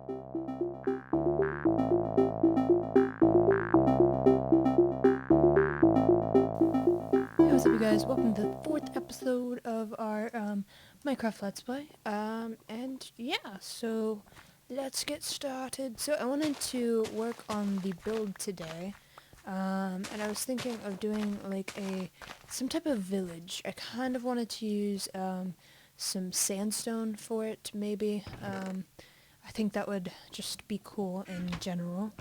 Hey, what's up, you guys? Welcome to the fourth episode of our Minecraft Let's Play. And yeah, so let's get started. So I wanted to work on the build today, and I was thinking of doing like some type of village. I kind of wanted to use some sandstone for it, maybe. I think that would just be cool in general.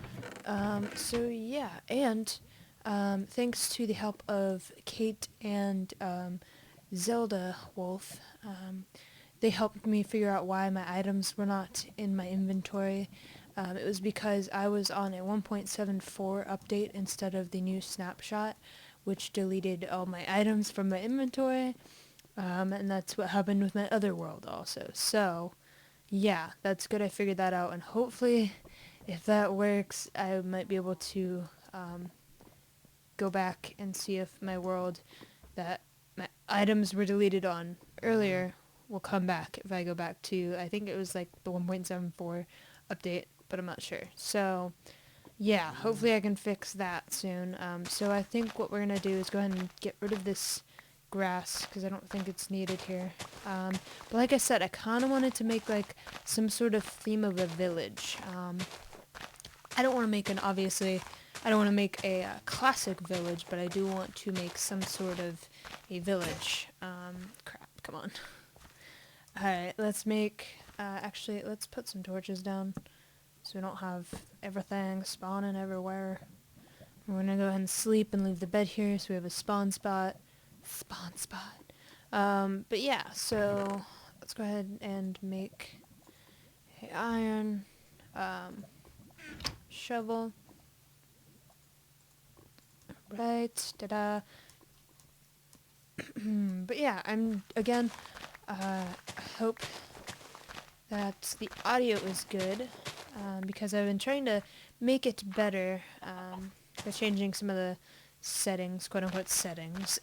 So yeah, and thanks to the help of Kate and Zelda Wolf, they helped me figure out why my items were not in my inventory. It was because I was on a 1.74 update instead of the new snapshot, which deleted all my items from my inventory, and that's what happened with my other world also. So, yeah, that's good I figured that out, and hopefully, if that works, I might be able to go back and see if my world that my items were deleted on earlier will come back if I go back to, I think it was like the 1.74 update, but I'm not sure. So, yeah, hopefully I can fix that soon. So I think what we're going to do is go ahead and get rid of this grass because I don't think it's needed here. But like I said, I kind of wanted to make like some sort of theme of a village. I don't want to make I don't want to make a classic village, but I do want to make some sort of a village. Crap, come on. Alright, actually, let's put some torches down so we don't have everything spawning everywhere. We're gonna go ahead and sleep and leave the bed here so we have a spawn spot. Spawn spot. But yeah, so let's go ahead and make a iron, shovel. Right, ta-da. But yeah, I hope that the audio is good, because I've been trying to make it better, by changing some of the settings, quote-unquote settings,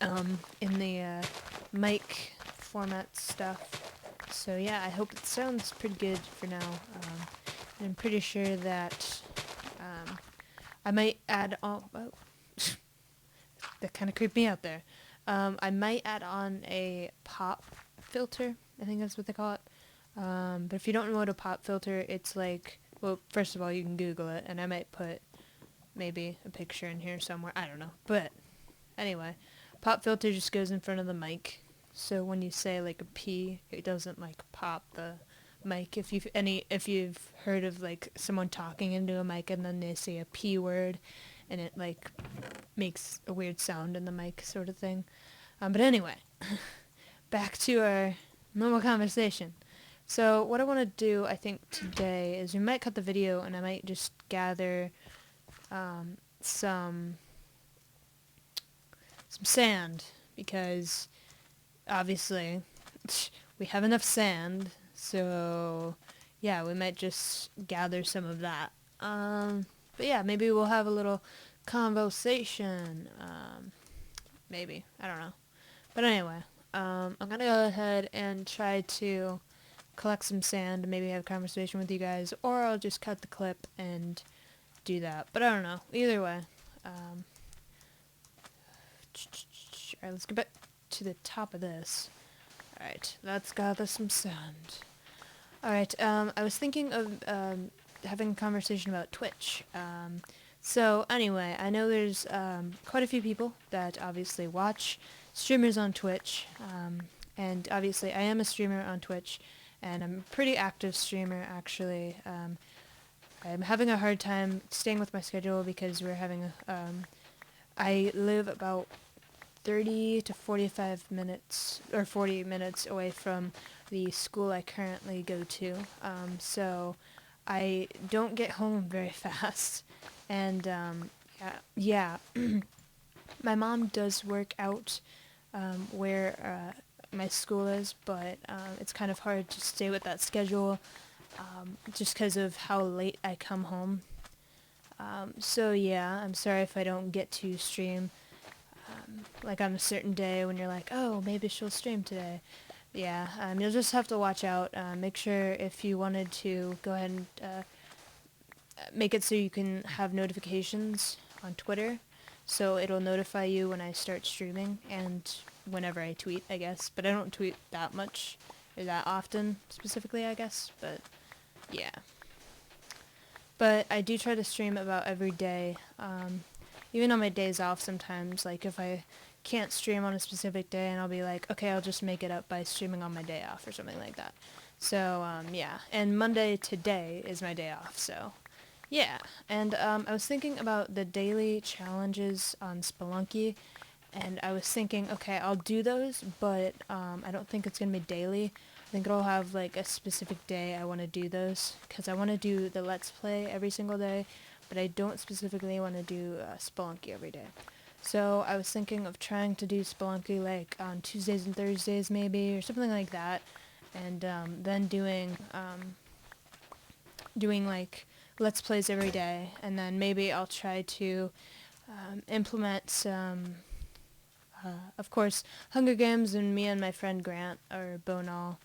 in the mic format stuff. So yeah, I hope it sounds pretty good for now, and I'm pretty sure that I might add on... Oh, that kind of creeped me out there. I might add on a pop filter. I think that's what they call it. But if you don't know what a pop filter, it's like, well, first of all, you can Google it, and I might put maybe a picture in here somewhere. I don't know. But anyway, pop filter just goes in front of the mic. So when you say like a P, it doesn't like pop the mic. If you've heard of like someone talking into a mic and then they say a P word, and it like makes a weird sound in the mic sort of thing. But anyway, back to our normal conversation. So what I want to do, I think, today is we might cut the video and I might just gather some sand because obviously we have enough sand. So yeah, we might just gather some of that. But yeah, maybe we'll have a little conversation. Maybe. I don't know. But anyway, I'm going to go ahead and try to collect some sand and maybe have a conversation with you guys, or I'll just cut the clip and do that. But I don't know. Either way. Alright, let's get back to the top of this. Alright, let's gather some sand. Alright, I was thinking of having a conversation about Twitch. So anyway, I know there's quite a few people that obviously watch streamers on Twitch, and obviously I am a streamer on Twitch, and I'm a pretty active streamer actually. I'm having a hard time staying with my schedule because I live about 30 to 45 minutes, or 40 minutes away from the school I currently go to, so I don't get home very fast. And yeah, my mom does work out where my school is, but it's kind of hard to stay with that schedule just because of how late I come home. So yeah, I'm sorry if I don't get to stream like on a certain day when you're like, oh, maybe she'll stream today. yeah, you'll just have to watch out. Make sure if you wanted to go ahead and make it so you can have notifications on Twitter, so it'll notify you when I start streaming and whenever I tweet, I guess. But I don't tweet that much or that often specifically, I guess. But yeah. But I do try to stream about every day, even on my days off sometimes. Like if I can't stream on a specific day, and I'll be like, okay, I'll just make it up by streaming on my day off or something like that. So yeah, and Monday today is my day off, so yeah. And I was thinking about the daily challenges on Spelunky, and I was thinking, okay, I'll do those, but I don't think it's gonna be daily. I think I'll have like a specific day I want to do those, because I want to do the Let's Play every single day, but I don't specifically want to do Spelunky every day. So I was thinking of trying to do Spelunky like on Tuesdays and Thursdays maybe, or something like that, and then doing like Let's Plays every day, and then maybe I'll try to implement some, of course, Hunger Games, and me and my friend Grant, or Bonal,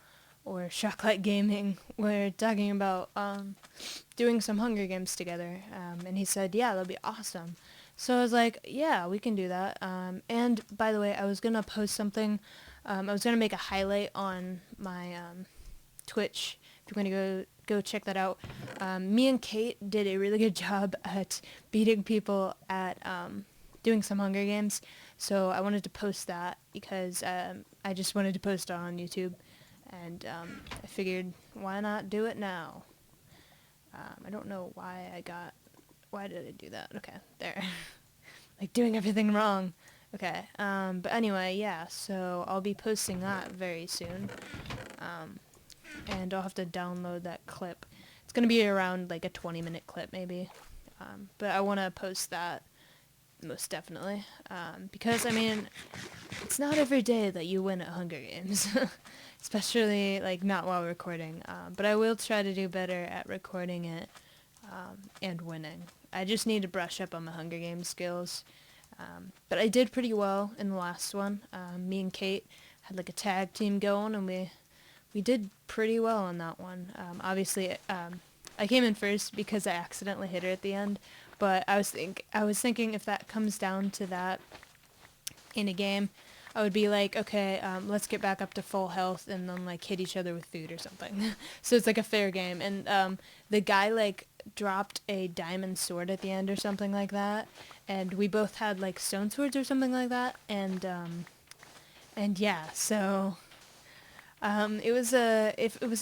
or Shocklight Gaming, we're talking about doing some Hunger Games together, and he said, yeah, that'll be awesome. So I was like, yeah, we can do that. And by the way, I was gonna post something. I was gonna make a highlight on my Twitch. If you're gonna go check that out. Me and Kate did a really good job at beating people at doing some Hunger Games. So I wanted to post that because I just wanted to post it on YouTube, and I figured why not do it now. I don't know why did I do that? Okay, there. Like doing everything wrong. Okay, but anyway, yeah, so I'll be posting that very soon. And I'll have to download that clip. It's going to be around like a 20-minute clip maybe. But I want to post that most definitely. Because, I mean, it's not every day that you win at Hunger Games. Especially, like, not while recording. But I will try to do better at recording it and winning. I just need to brush up on my Hunger Games skills. But I did pretty well in the last one. Me and Kate had like a tag team going, and we did pretty well on that one. Obviously, I came in first because I accidentally hit her at the end. But I was thinking if that comes down to that in a game, I would be like, okay, let's get back up to full health and then like hit each other with food or something. So it's like a fair game. And the guy like dropped a diamond sword at the end or something like that, and we both had like stone swords or something like that. And yeah, so it was a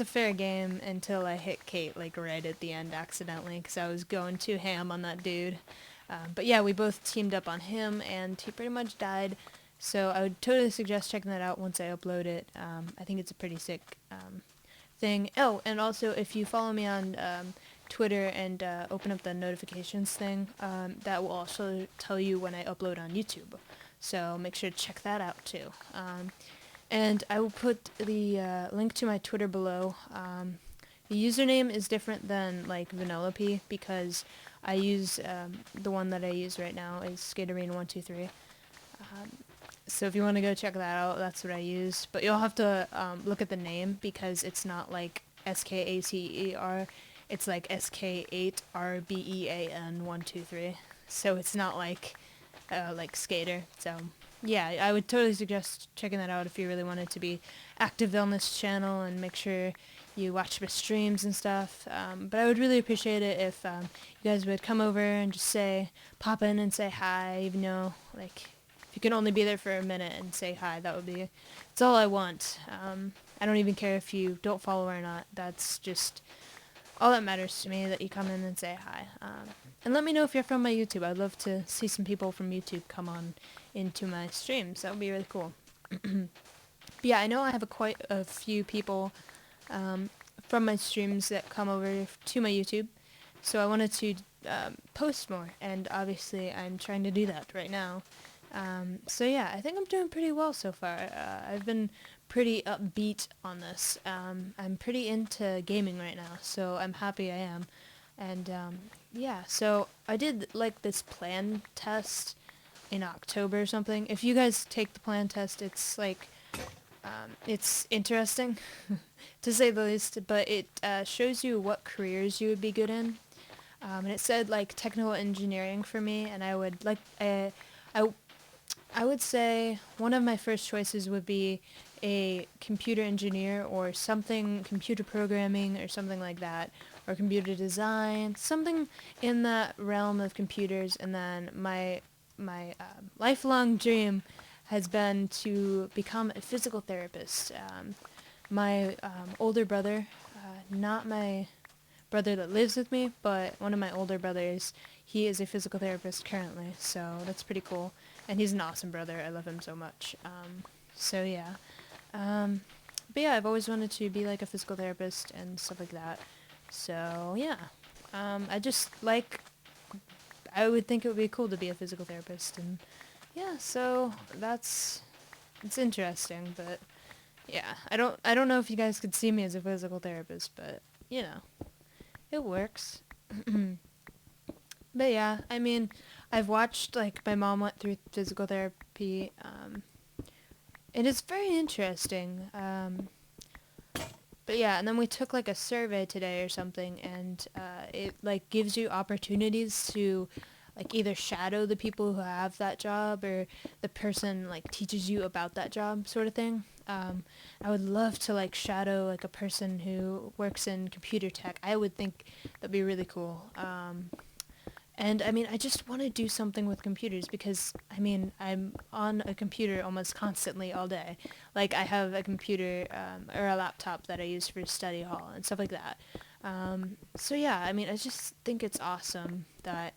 fair game until I hit Kate like right at the end accidentally because I was going too ham on that dude. But yeah, we both teamed up on him, and he pretty much died. So I would totally suggest checking that out once I upload it. I think it's a pretty sick thing. Oh, and also if you follow me on Twitter and open up the notifications thing, that will also tell you when I upload on YouTube. So make sure to check that out too. And I will put the link to my Twitter below. The username is different than like Vanellope because I use the one that I use right now is Skaterine123. So if you want to go check that out, that's what I use. But you'll have to look at the name because it's not like SKATER. It's like SK8RBEAN123. So it's not like Skater. So yeah, I would totally suggest checking that out if you really wanted to be active on this channel and make sure you watch my streams and stuff. But I would really appreciate it if you guys would come over and just pop in and say hi, even though, like, if you can only be there for a minute and say hi, it's all I want. I don't even care if you don't follow or not. That's just all that matters to me, that you come in and say hi. And let me know if you're from my YouTube. I'd love to see some people from YouTube come on into my streams. That would be really cool. But yeah, I know I have quite a few people from my streams that come over to my YouTube, so I wanted to post more, and obviously I'm trying to do that right now. So yeah, I think I'm doing pretty well so far. I've been pretty upbeat on this. I'm pretty into gaming right now, so I'm happy I am. And yeah, so I did like this plan test in October or something. If you guys take the plan test, it's like It's interesting, to say the least, but it shows you what careers you would be good in. And it said like technical engineering for me, and I, I would say one of my first choices would be a computer engineer or something, computer programming or something like that, or computer design, something in that realm of computers. And then my lifelong dream has been to become a physical therapist. My older brother, not my brother that lives with me, but one of my older brothers, he is a physical therapist currently, so that's pretty cool. And he's an awesome brother. I love him so much. So yeah. Um, but yeah, I've always wanted to be like a physical therapist and stuff like that. So yeah. I just like, I would think it would be cool to be a physical therapist, and yeah, so it's interesting, but yeah, I don't know if you guys could see me as a physical therapist, but you know, it works. But yeah, I mean, I've watched, like, my mom went through physical therapy, and it's very interesting. But yeah, and then we took like a survey today or something, and it like gives you opportunities to like either shadow the people who have that job, or the person like teaches you about that job, sort of thing. I would love to like shadow like a person who works in computer tech. I would think that'd be really cool. And I mean, I just want to do something with computers because, I mean, I'm on a computer almost constantly all day. Like, I have a computer or a laptop that I use for study hall and stuff like that. So yeah, I mean, I just think it's awesome that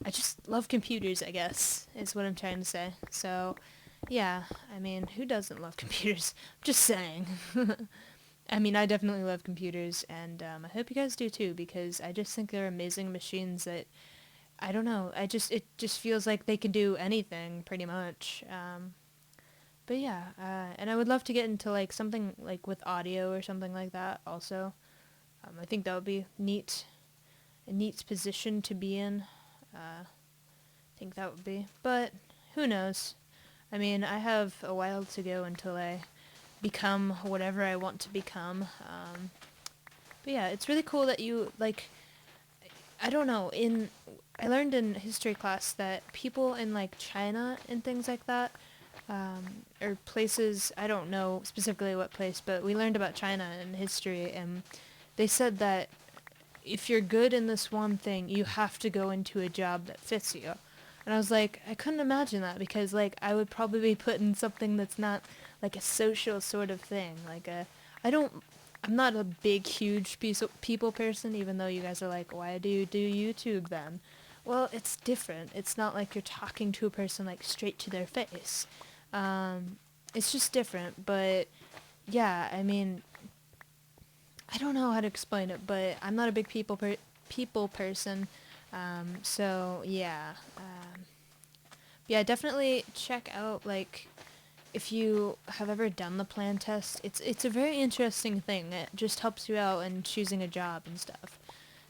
I just love computers, I guess, is what I'm trying to say. So, yeah, I mean, who doesn't love computers? I'm just saying. I mean, I definitely love computers, and I hope you guys do too, because I just think they're amazing machines that I don't know. It just feels like they can do anything pretty much. But yeah, and I would love to get into like something like with audio or something like that also. I think that would be a neat position to be in. I think that would be. But who knows? I mean, I have a while to go until I become whatever I want to become. But yeah, it's really cool that you like, I don't know, I learned in history class that people in like China and things like that, or places, I don't know specifically what place, but we learned about China in history, and they said that if you're good in this one thing, you have to go into a job that fits you. And I was like, I couldn't imagine that, because like I would probably be put in something that's not like a social sort of thing. Like I don't, I'm not a big, huge piece of people person, even though you guys are like, why do you do YouTube then? Well, it's different. It's not like you're talking to a person like straight to their face. Um, it's just different, but yeah, I mean, I don't know how to explain it, but I'm not a big people person. So yeah, yeah, definitely check out like if you have ever done the plan test. It's a very interesting thing. It just helps you out in choosing a job and stuff.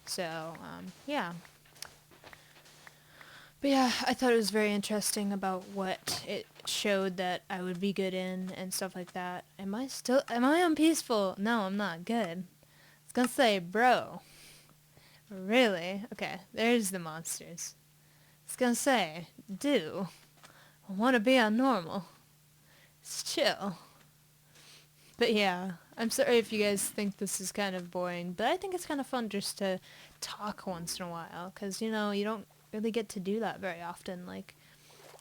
So yeah. But yeah, I thought it was very interesting about what it showed that I would be good in and stuff like that. Am I on peaceful? No, I'm not. Good. I was gonna say, bro. Really? Okay, there's the monsters. I was gonna say, do. I wanna be on normal. It's chill. But yeah, I'm sorry if you guys think this is kind of boring, but I think it's kind of fun just to talk once in a while, because, you know, you don't really get to do that very often. Like,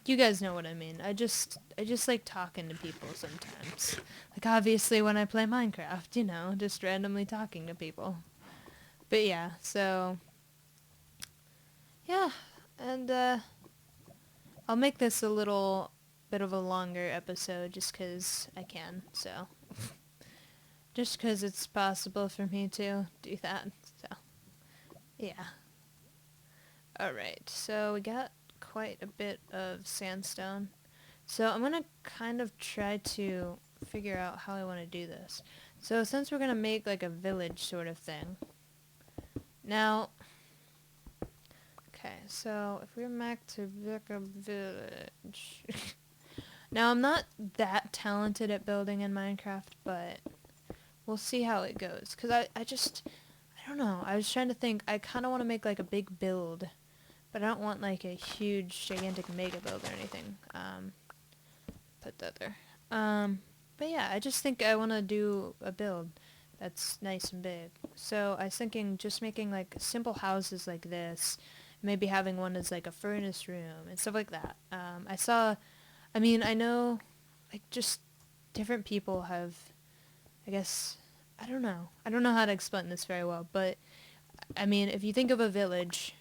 you guys know what I mean. I just like talking to people sometimes. Like, obviously when I play Minecraft, you know, just randomly talking to people. But yeah, so, yeah, and, I'll make this a little bit of a longer episode just 'cause I can, so. Just 'cause it's possible for me to do that, so. Yeah. Alright, so we got quite a bit of sandstone. So I'm gonna kind of try to figure out how I want to do this. So since we're gonna make like a village sort of thing. Now, okay, so if we're back to make a village. Now, I'm not that talented at building in Minecraft, but we'll see how it goes. Because I don't know. I was trying to think. I kind of want to make like a big build, but I don't want like a huge, gigantic mega build or anything. Put that there. But yeah, I just think I want to do a build that's nice and big. So I was thinking just making like simple houses like this, maybe having one as like a furnace room and stuff like that. I know like just different people have, I guess, I don't know. I don't know how to explain this very well, but I mean, if you think of a village,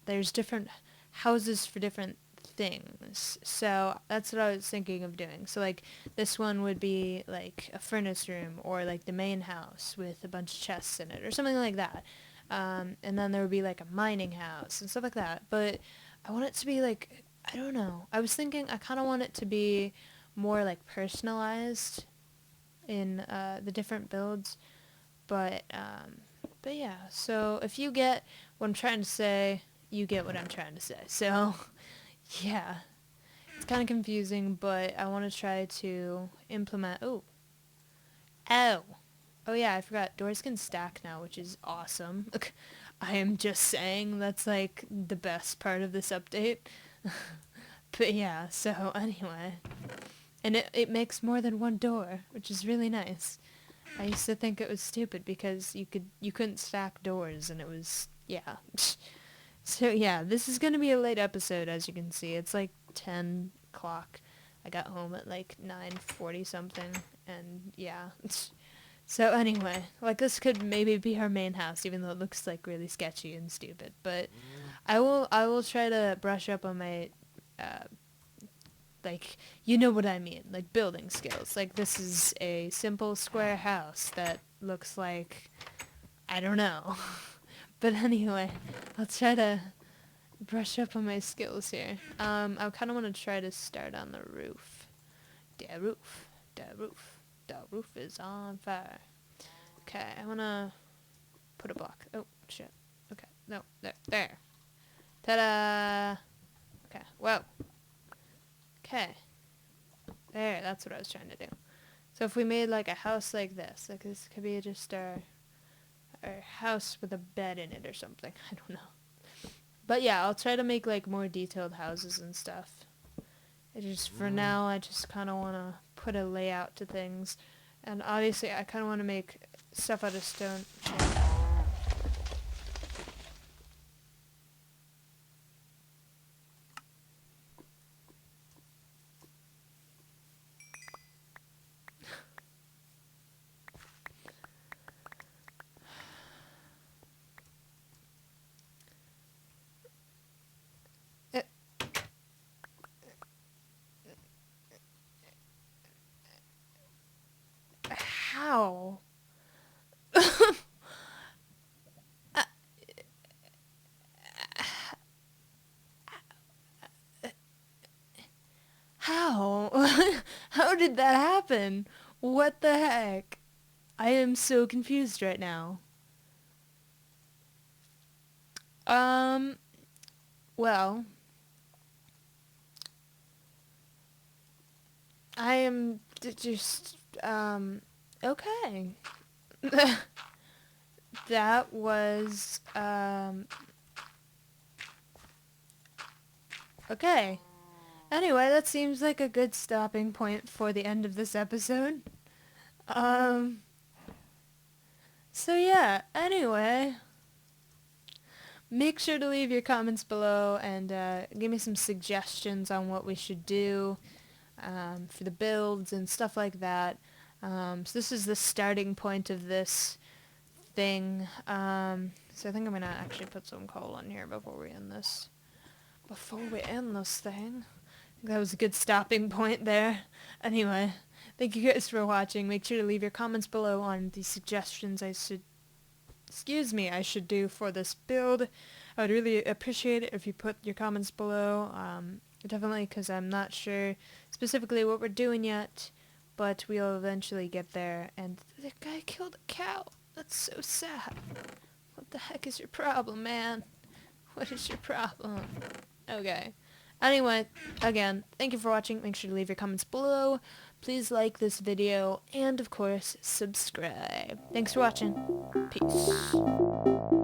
there's different houses for different things. So that's what I was thinking of doing. So like this one would be like a furnace room or like the main house with a bunch of chests in it or something like that. And then there would be like a mining house and stuff like that. But I want it to be like, I don't know. I was thinking I kind of want it to be more like personalized in the different builds. But yeah, so if you get what I'm trying to say, you get what I'm trying to say. So, yeah, it's kind of confusing, but I want to try to implement, oh, oh yeah, I forgot, doors can stack now, which is awesome. I am just saying that's like the best part of this update. But yeah, so anyway, and it makes more than one door, which is really nice. I used to think it was stupid because you couldn't stack doors and it was yeah. So yeah, this is gonna be a late episode as you can see. It's like 10 o'clock. I got home at like 9:40 something and yeah. So anyway, like this could maybe be our main house even though it looks like really sketchy and stupid. But I will try to brush up on my uh, like, you know what I mean, like building skills. Like this is a simple square house that looks like, I don't know. But anyway, I'll try to brush up on my skills here. I kind of want to try to start on the roof. The roof, the roof is on fire. Okay, I want to put a block. Oh, shit. Okay, no, there. Ta-da! Okay, whoa. Okay. There, that's what I was trying to do. So if we made like a house like this could be just our house with a bed in it or something. I don't know. But yeah, I'll try to make like more detailed houses and stuff. It just for now, I just kind of want to put a layout to things, and obviously I kind of want to make stuff out of stone. How? How? How did that happen? What the heck? I am so confused right now. Um, well, I am just, okay. That was, okay. Anyway, that seems like a good stopping point for the end of this episode. Um, so yeah, anyway, make sure to leave your comments below and give me some suggestions on what we should do for the builds and stuff like that. So this is the starting point of this thing. So I think I'm going to actually put some coal on here before we end this. Before we end this thing. I think that was a good stopping point there. Anyway, thank you guys for watching. Make sure to leave your comments below on the suggestions I should do for this build. I would really appreciate it if you put your comments below. Definitely, because I'm not sure specifically what we're doing yet, but we'll eventually get there. And the guy killed a cow. That's so sad. What the heck is your problem, man? What is your problem? Okay. Anyway, again, thank you for watching. Make sure to leave your comments below. Please like this video and, of course, subscribe. Thanks for watching. Peace.